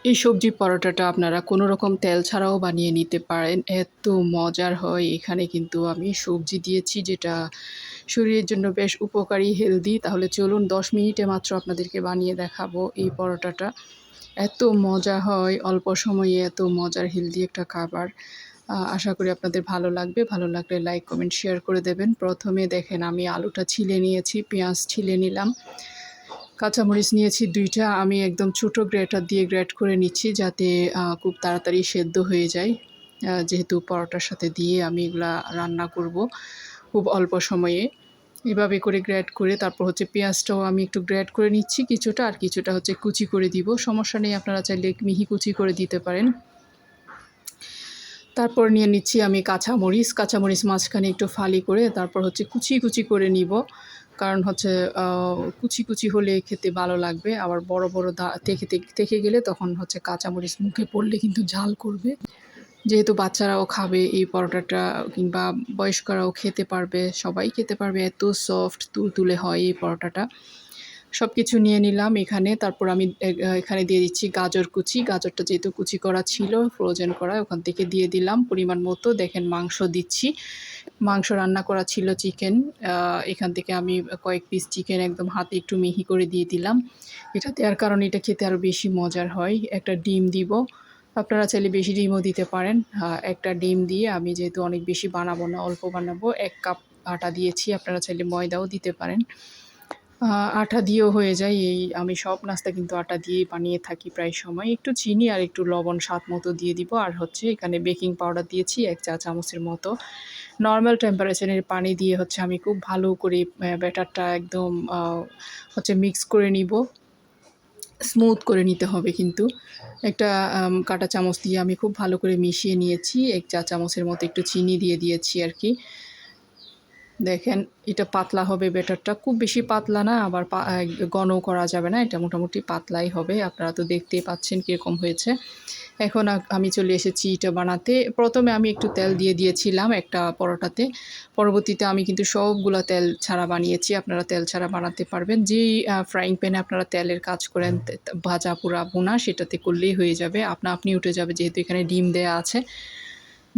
এই সবজি পরোটাটা আপনারা কোনো রকম তেল ছাড়াও বানিয়ে নিতে পারেন। এত মজার হয়। এখানে কিন্তু আমি সবজি দিয়েছি যেটা শরীরের জন্য বেশ উপকারী, হেলদি। তাহলে চলুন ১০ মিনিটে মাত্র আপনাদেরকে বানিয়ে দেখাবো এই পরোটাটা। এত মজা হয়, অল্প সময়ে এত মজার হেলদি একটা খাবার। আশা করি আপনাদের ভালো লাগবে। ভালো লাগলে লাইক, কমেন্ট, শেয়ার করে দেবেন। প্রথমে দেখেন আমি আলুটা ছিলে নিয়েছি, পেঁয়াজ ছিলে নিলাম। কাঁচামরিচ নিয়েছি ২ টা। আমি একদম ছোটো গ্রেটার দিয়ে গ্রেট করে নিচ্ছি যাতে খুব তাড়াতাড়ি সেদ্ধ হয়ে যায়। যেহেতু পরোটার সাথে দিয়ে আমি এগুলা রান্না করব খুব অল্প সময়ে। এভাবে করে গ্রেট করে তারপর হচ্ছে পেঁয়াজটাও আমি একটু গ্রেট করে নিচ্ছি কিছুটা, আর কিছুটা হচ্ছে কুচি করে দিব। সমস্যা নেই, আপনারা চাইলে মিহি কুচি করে দিতে পারেন। তারপর নিয়ে নিচ্ছি আমি কাঁচামরিচ। কাঁচামরিচ মাঝখানে একটু ফালি করে তারপর হচ্ছে কুচি, কুচি করে নিব। কারণ হচ্ছে কুচি, কুচি হলে খেতে ভালো লাগবে। আবার বড়, বড় থেকে গেলে তখন হচ্ছে কাঁচামরিচ মুখে পড়লে কিন্তু ঝাল করবে। যেহেতু বাচ্চারাও খাবে এই পরোটাটা, কিংবা বয়স্করাও খেতে পারবে, সবাই খেতে পারবে। এত সফট তুলতুলে হয় এই পরোটাটা। সব কিছু নিয়ে নিলাম এখানে। তারপর আমি এখানে দিয়ে দিচ্ছি গাজর কুচি। গাজরটা যেহেতু কুচি করা ছিল, ফ্রোজেন করা, ওখান থেকে দিয়ে দিলাম পরিমাণ মতো। দেখেন মাংস দিচ্ছি। মাংস রান্না করা ছিল চিকেন। এখান থেকে আমি কয়েক পিস চিকেন একদম হাতে একটু মিহি করে দিয়ে দিলাম। এটা দেওয়ার কারণে এটা খেতে আরও বেশি মজার হয়। একটা ডিম দিব। আপনারা চাইলে বেশি ডিমও দিতে পারেন। একটা ডিম দিয়ে আমি যেহেতু অনেক বেশি বানাবো না, অল্প বানাবো, ১ কাপ আটা দিয়েছি। আপনারা চাইলে ময়দাও দিতে পারেন। আটা দিয়েও হয়ে যায়। আমি সব নাস্তা কিন্তু আটা দিয়েই বানিয়ে থাকি প্রায় সময়। একটু চিনি আর একটু লবণ স্বাদ মতো দিয়ে দিব। আর হচ্ছে এখানে বেকিং পাউডার দিয়েছি ১ চা চামচের মতো। নরমাল টেম্পারেচারের পানি দিয়ে হচ্ছে আমি খুব ভালো করে ব্যাটারটা একদম হচ্ছে মিক্স করে নিব। স্মুথ করে নিতে হবে কিন্তু। একটা কাঁটা চামচ দিয়ে আমি খুব ভালো করে মিশিয়ে নিয়েছি। ১ চা চামচের মতো একটু চিনি দিয়ে দিয়েছি আরকি। দেখেন এটা পাতলা হবে ব্যাটারটা। খুব বেশি পাতলা না, আবার ঘনও করা যাবে না। এটা মোটামুটি পাতলাই হবে। আপনারা তো দেখতেই পাচ্ছেন কীরকম হয়েছে। এখন আমি চলে এসেছি এটা বানাতে। প্রথমে আমি একটু তেল দিয়ে দিয়েছিলাম একটা পরোটাতে। পরবর্তীতে আমি কিন্তু সবগুলা তেল ছাড়া বানিয়েছি। আপনারা তেল ছাড়া বানাতে পারবেন। যেই ফ্রাইং প্যানে আপনারা তেলের কাজ করেন, ভাজা পোড়া ভুনা, সেটাতে করলেই হয়ে যাবে। আপনা আপনি উঠে যাবে যেহেতু এখানে ডিম দেয়া আছে।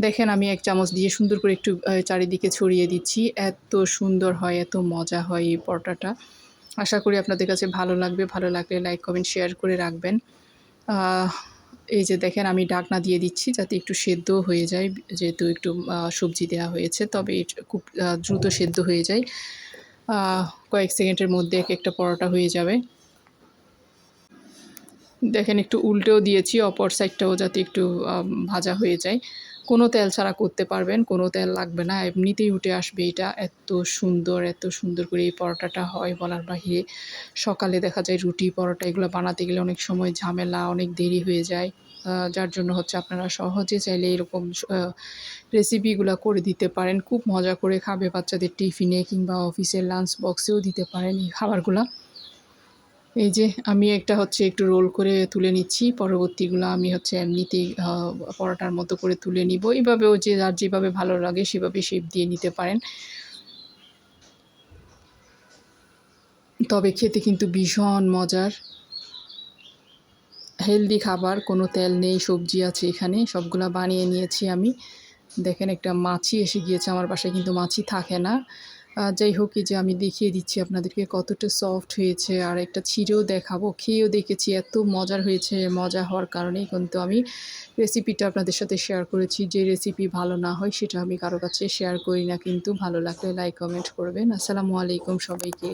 দেখেন আমি ১ চামচ দিয়ে সুন্দর করে একটু চারিদিকে ছড়িয়ে দিচ্ছি। এত সুন্দর হয়, এত মজা হয় এই পরোটাটা। আশা করি আপনাদের কাছে ভালো লাগবে। ভালো লাগলে লাইক, কমেন্ট, শেয়ার করে রাখবেন। আহ এই যে দেখেন আমি ঢাকনা দিয়ে দিচ্ছি যাতে একটু সেদ্ধ হয়ে যায়। যেহেতু একটু সবজি দেওয়া হয়েছে, তবে খুব দ্রুত সেদ্ধ হয়ে যায়। কয়েক সেকেন্ডের মধ্যে একটা পরোটা হয়ে যাবে। দেখেন একটু উল্টেও দিয়েছি অপর সাইডটাও যাতে একটু ভাজা হয়ে যায়। কোনো তেল ছাড়া করতে পারবেন, কোনো তেল লাগবে না, এমনিতেই উঠে আসবে এটা। এত সুন্দর, এত সুন্দর করে এই পরোটাটা হয় বলার বাহিরে। সকালে দেখা যায় রুটি, পরোটা এগুলো বানাতে গেলে অনেক সময় ঝামেলা, অনেক দেরি হয়ে যায়। যার জন্য হচ্ছে আপনারা সহজে চাইলে এরকম রেসিপিগুলা করে দিতে পারেন। খুব মজা করে খাবে বাচ্চাদের টিফিনে, কিংবা অফিসের লাঞ্চ বক্সেও দিতে পারেন এই খাবারগুলা। এই যে আমি একটা হচ্ছে একটু রোল করে তুলে নিচ্ছি। পরবর্তীগুলো আমি হচ্ছে এমনিতেই পরোটার মতো করে তুলে নিব। এভাবেও যে যার যেভাবে ভালো লাগে সেভাবে শেপ দিয়ে নিতে পারেন। তবে খেতে কিন্তু ভীষণ মজার। হেলদি খাবার, কোনো তেল নেই, সবজি আছে এখানে। সবগুলা বানিয়ে নিয়েছি আমি। দেখেন একটা মাছি এসে গিয়েছে আমার বাসায়, কিন্তু মাছি থাকে না। যাই হোক, এই যে আমি দেখিয়ে দিচ্ছি আপনাদেরকে কতটা সফট হয়েছে। আর একটা ছিঁড়েও দেখাবো। খেয়েও দেখেছি, এত মজার হয়েছে। মজা হওয়ার কারণেই কিন্তু আমি রেসিপিটা আপনাদের সাথে শেয়ার করেছি। যে রেসিপি ভালো না হয় সেটা আমি কারো কাছে শেয়ার করি না কিন্তু। ভালো লাগলে লাইক, কমেন্ট করবেন। আসসালামু আলাইকুম সবাইকে।